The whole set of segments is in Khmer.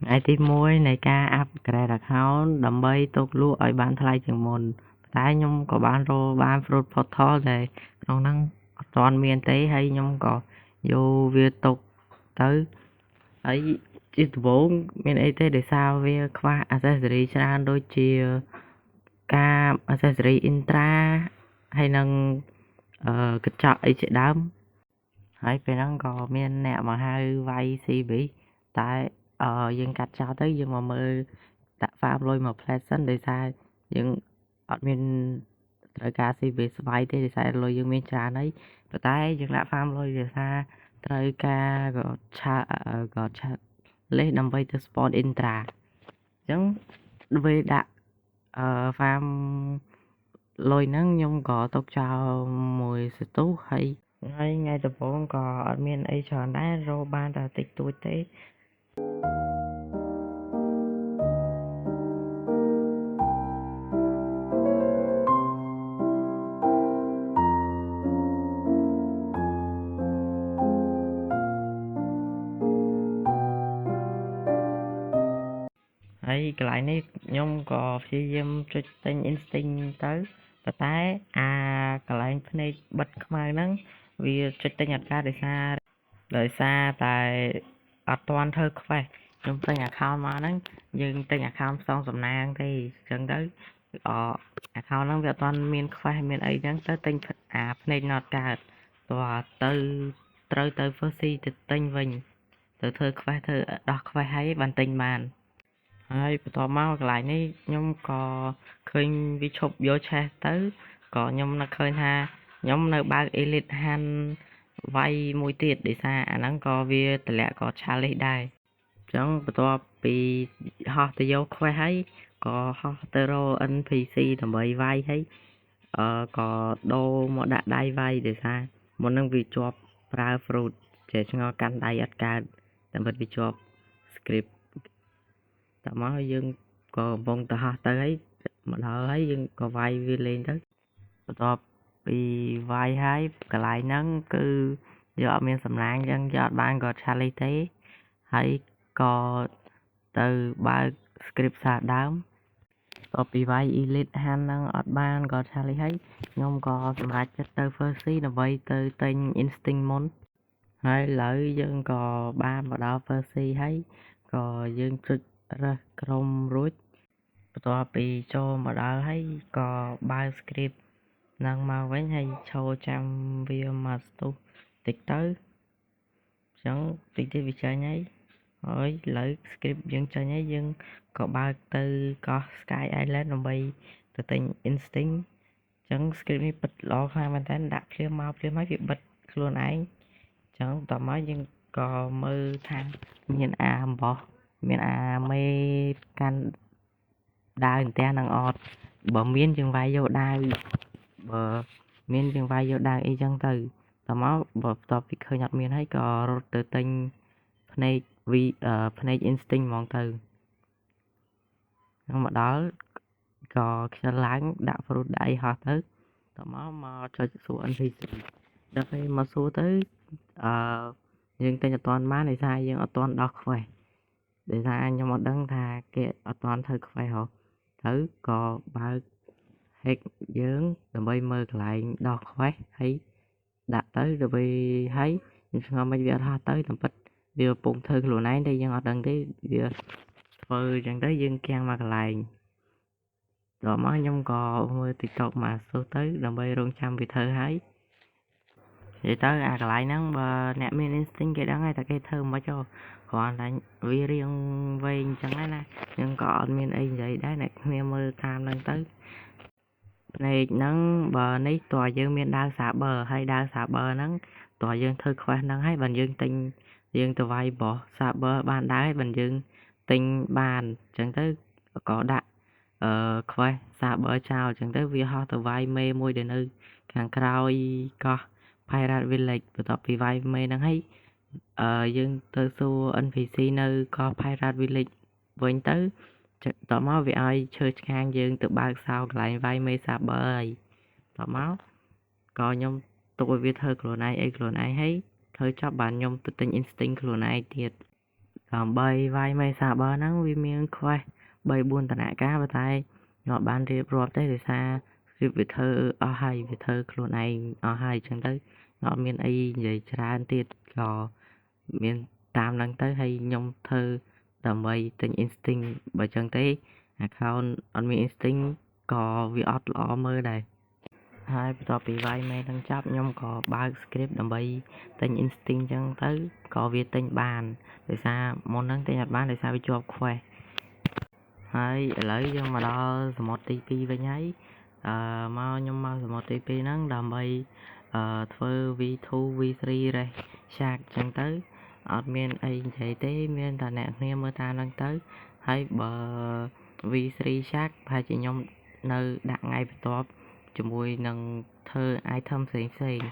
ថ្ងៃទី1នៃការ upgrade account ដើម្បីទុកលក់ឲ្យបានថ្លៃជាងមុនតែខ្ញុំក៏បានរកបាន Fruit Portal ដែលក្នុងហ្នឹងអត់ទាន់មានទេហើយខ្ញុំក៏យកវាទុកទៅហើយជាដំបូងមានអីទេដោយសារវាខ្វះ accessory ច្រើនដូចជាការ accessory Intra ហើយនឹងកញ្ចក់អីជាដើមហើយពេលហ្នឹងក៏មានអ្នកមកហៅវាយ CV តែយើងកាត់ចោលទៅយើងមកមើលដាក់ហ្វាមលុយមកផ្លែតសិនដោយសារយើងអត់មានត្រូវការ CV ស្វ័យទេដោយសារលុយយើងមានច្រើនហើយប៉ុន្តែយើងដាក់ហ្វាមលុយដោយសារត្រូវការក៏ឆាលេសដើម្បីទៅ spawn intra អញ្ចឹងពេលដាក់ហ្វាមលុយហ្នឹងខ្ញុំក៏ទុកចោលមួយសន្ទុះហើយថ្ងៃដំបូងក៏អត់មានអីច្រើនដែររកបានតែតិចតួចទេហើយកន្លែងនេះខ្ញុំក៏ព្យាយាមចុចទិញ Instinct ទៅប៉ុន្តែកន្លែងភ្នែកបិទខ្មៅហ្នឹងវាចុចទិញអត់កើតដោយសារតែអត់ទាន់ធ្វើ quest ខ្ញុំទិញ account មកហ្នឹងយើងទិញ account ផ្សងសំណាងទេអញ្ចឹងទៅaccount ហ្នឹងវាអត់ទាន់មាន quest មានអីចឹងទៅទិញភ្នែកណត់កើតតោះទៅត្រូវទៅ first C ទៅទិញវិញទៅធ្វើ quest ធ្វើដោះ quest ហើយបានទិញបានហើយបន្ទាប់មកកន្លែងនេះខ្ញុំក៏ឃើញវាឈប់យកឆេះទៅក៏ខ្ញុំនឹកឃើញថាខ្ញុំនៅបើក Elite Hunt វាយមួយទៀតដោយសារអាហ្នឹងក៏វាតម្លាក់ក៏ challenge ដែរអញ្ចឹងបន្ទាប់ពីហោះទៅយក quest ហើយក៏ហោះទៅរក NPC ដើម្បីវាយហើយក៏ដូរមកដាក់ដៃវាយដោយសារមុនហ្នឹងវាជាប់ប្រើ fruit ចេះឆ្ងល់កាន់ដៃអត់កើតតែមិនវាជាប់ script តមកយើងក៏កំពុងទៅហោះទៅហើយមកដល់ហើយយើងក៏វាយវាលេងទៅបន្ទាប់ពីវាយហើយកន្លែងហ្នឹងគឺយកអត់មានសំណាងអញ្ចឹងយកអត់បានក៏ challenge ទេហើយក៏ទៅបើក script សារដើមបន្ទាប់ពីវាយ Elite Hunt ហ្នឹងអត់បានក៏ challenge ហើយខ្ញុំក៏សម្រេចចិត្តទៅ First C ដើម្បីទៅទិញ Instinct មុនហើយឥឡូវយើងក៏បានមកដល់ First C ហើយក៏យើងចុចរើសក្រុមរួចបន្ទាប់ពីចូលមកដល់ហើយក៏បើក script នឹងមកវិញហើយឈរចាំវាមកស្ទុះតិចទៅអញ្ចឹងតិចទៀតវាចេញហើយឥឡូវ script យើងចេញហើយយើងក៏បើកទៅកោះ Sky Island ដើម្បីទៅទិញ Instinct អញ្ចឹង script នេះពិតល្អខ្លាំងមែនតើដាក់ភ្លាមមកភ្លាមហើយវាបិទខ្លួនឯងអញ្ចឹងតមកយើងក៏មើលថាមានអំបោះមានមេកាន់ដាវផ្ទះនឹងអត់បើមានយើងវាយយកដាវបើមានយើងវាយយកដាវអីចឹងទៅតមកបើបន្ទាប់ពីឃើញអត់មានហើយក៏រត់ទៅទិញភ្នែកភ្នែក Instinct ហ្មងទៅហ្នឹងមកដល់ក៏ខ្ជិលឡើងដាក់ fruit ដាក់អីហោះទៅតមកចុចសួរ NPC ដល់ពេលមកសួរទៅយើងទិញអត់ទាន់បានដោយសារយើងអត់ទាន់ដោះ quest ដោយសារខ្ញុំអត់ដឹងថាគេអត់ទាន់ធ្វើ quest ហ៎ទៅក៏បើក hack យើងដើម្បីមើលកន្លែងដោះ quest ហើយដាក់ទៅដើម្បីហើយខ្ញុំឆ្ងល់មិនវាអត់ហោះទៅតាមពិតវាកំពុងធ្វើខ្លួនឯងតែយើងអត់ដឹងទេវាធ្វើអញ្ចឹងទៅយើងគាំងមកកន្លែងដល់មកខ្ញុំក៏មើល TikTok មកសួរទៅដើម្បីរងចាំវាធ្វើហើយនិយាយទៅកន្លែងហ្នឹងបើអ្នកមាន instinct គេដឹងហើយតែគេធ្វើមិនខ្មិចគ្រាន់តែវារៀងវែងអញ្ចឹងណាខ្ញុំក៏អត់មានអីនិយាយដែរអ្នកគ្នាមើលតាមហ្នឹងទៅភ្នែកហ្នឹងបើនេះតើយើងមានដាវសាប៊ឺហើយដាវសាប៊ឺហ្នឹងតើយើងធ្វើ quest ហ្នឹងហើយបើយើងទិញយើងទៅវាយបោះសាប៊ឺបានដែរបើយើងទិញបានអញ្ចឹងទៅក៏ដាក់quest សាប៊ឺចោលអញ្ចឹងទៅវាហោះទៅវាយមេមួយដែលនៅខាងក្រោយកោះ Pirate Village បន្ទាប់ពីវាយមេហ្នឹងហើយយើងទៅសួរ NPC នៅកោះ Pirate Village វិញទៅតមកវាឲ្យឈើឆ្កាងយើងទៅបើកសោកន្លែងវាយមេសាប៊ឺហើយតមកក៏ខ្ញុំទុកឲ្យវាធ្វើខ្លួនឯងអីខ្លួនឯងហើយធ្វើចប់បានខ្ញុំទៅទិញ Instinct ខ្លួនឯងទៀត ដើម្បីវាយមេសាបហ្នឹងវាមានខ្វេះ3 4ដំណាក់កាលប៉ុន្តែខ្ញុំបានរៀបរាប់ទេដោយសារវាធ្វើអស់ហើយវាធ្វើខ្លួនឯងអស់ហើយអញ្ចឹងទៅខ្ញុំអត់មានអីនិយាយច្រើនទៀតក៏មានតាមហ្នឹងទៅហើយខ្ញុំធ្វើដើម្បីទិញ instinct បើអញ្ចឹងទេ account អត់មាន instinct ក៏វាអត់ល្អមើលដែរហើយបន្ទាប់ពីវាយមេនឹងចាប់ខ្ញុំក៏បើក script ដើម្បីទិញ instinct អញ្ចឹងទៅក៏វាទិញបានដោយសារមុនហ្នឹងទិញអត់បានដោយសារវាជាប់ quest ហើយឥឡូវយើងមកដល់សមុទ្រទី 2 វិញហើយខ្ញុំមកសមុទ្រទី 2 ហ្នឹងដើម្បីធ្វើ V2 V3 race shark អញ្ចឹងទៅអត់មានអីនិយាយទេមានតែអ្នកគ្នាមើលតាមហ្នឹងទៅហើយបើ V3 shark ប្រហែលជាខ្ញុំនៅដាក់ថ្ងៃបន្ទាប់ជាមួយនឹងធ្វើ item ផ្សេង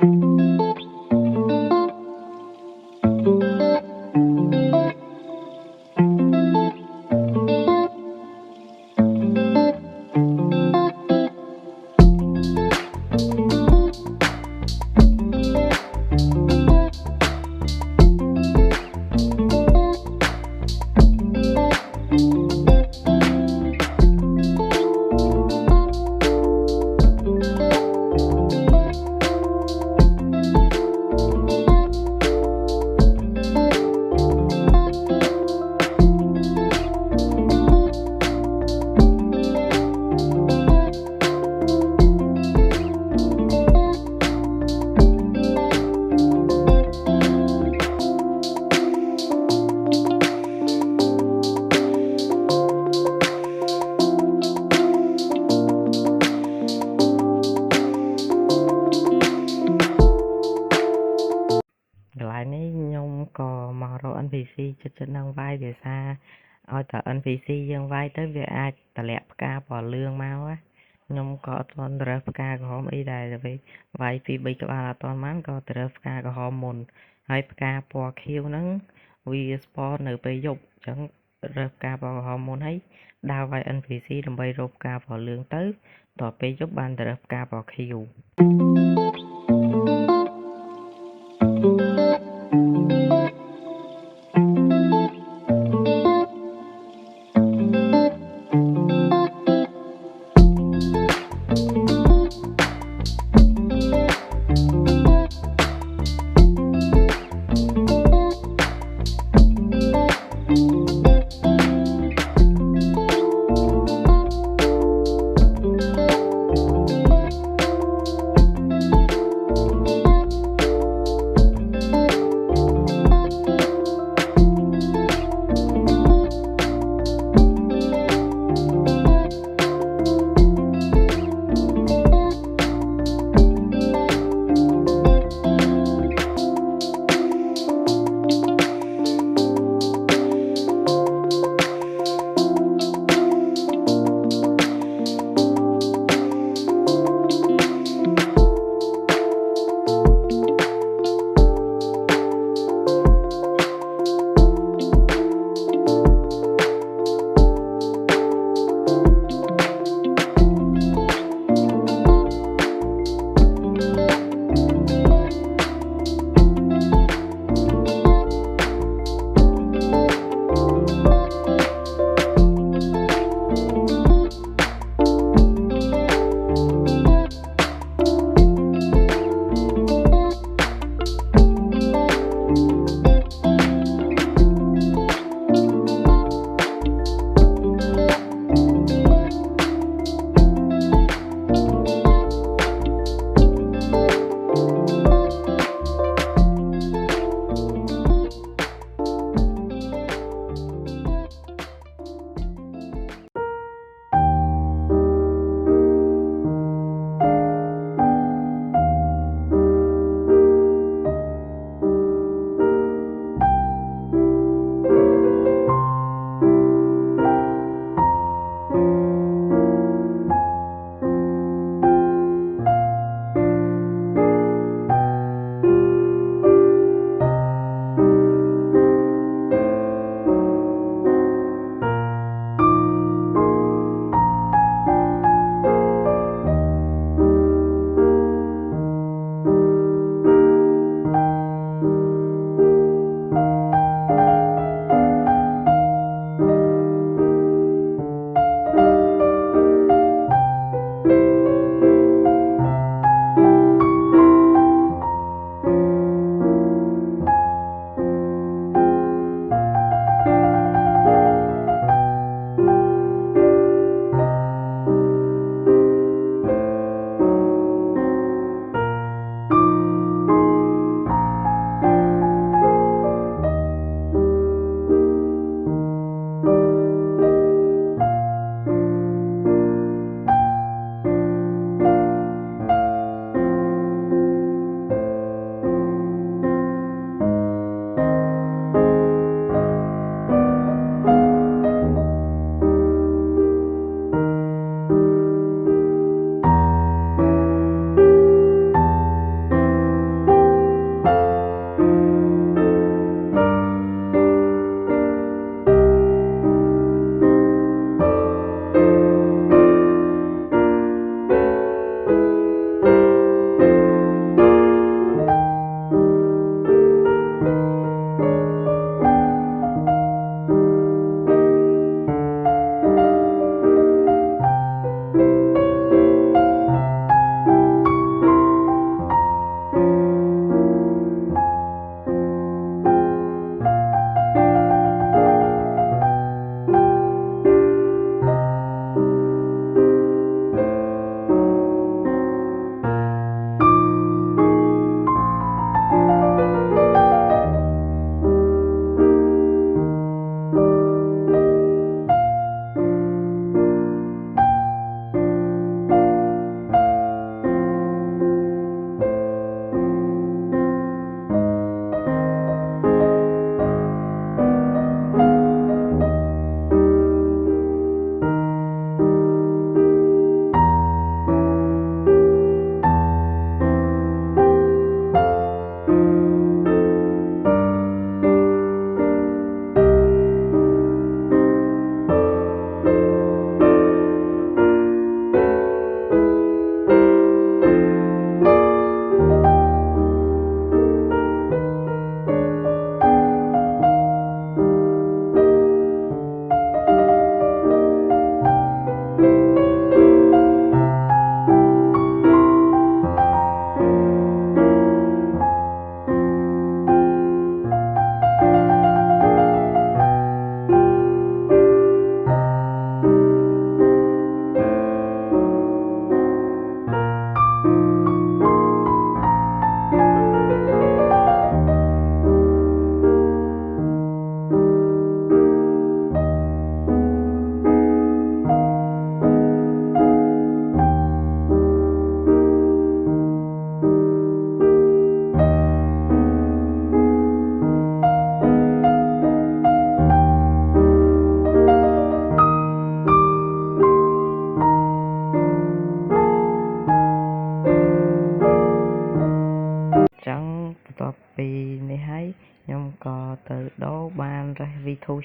កន្លែងនេះខ្ញុំក៏មករក NPC ចិត្តនឹងវាយដោយសារឲ្យតែ NPC យើងវាយទៅវាអាចតម្លាក់ផ្កាពណ៌លឿងមកខ្ញុំក៏អត់ទាន់រើសផ្កាក្រហមអីដែរទៅវាយពី3ក្បាលអត់ទាន់បានក៏ទៅរើសផ្កាក្រហមមុនហើយផ្កាពណ៌ខៀវហ្នឹងវា spawn នៅពេលយប់អញ្ចឹងរើសផ្កាពណ៌ក្រហមមុនហើយដើរវាយ NPC ដើម្បីរកផ្កាពណ៌លឿងទៅដល់ពេលយប់បានទៅរើសផ្កាពណ៌ខៀវ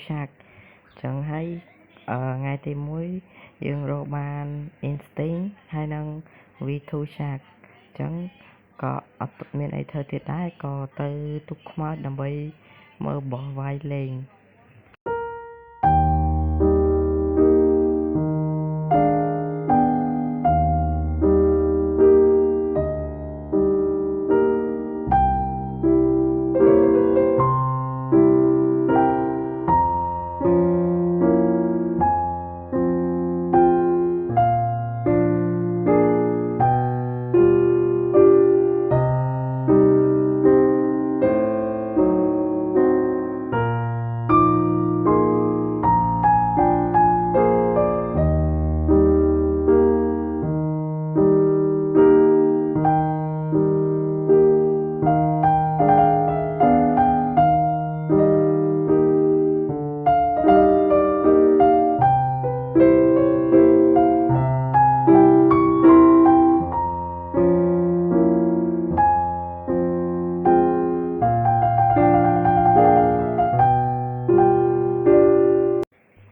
Shark ចឹងហើយថ្ងៃទី1យើងរកបាន Instinct ហើយនឹង V2 Shark ចឹងក៏អត់មានអីធ្វើទៀតដែរក៏ទៅទូកខ្មោចដើម្បីមើលបោះវាយលេង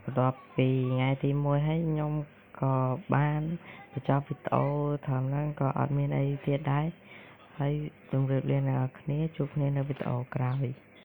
បន្ទាប់ពីថ្ងៃទី1ហើយខ្ញុំក៏បានបញ្ចប់វីដេអូត្រឹមហ្នឹងក៏អត់មានអីទៀតដែរហើយជម្រាបលាអ្នកនរគ្នាជួបគ្នានៅវីដេអូក្រោយ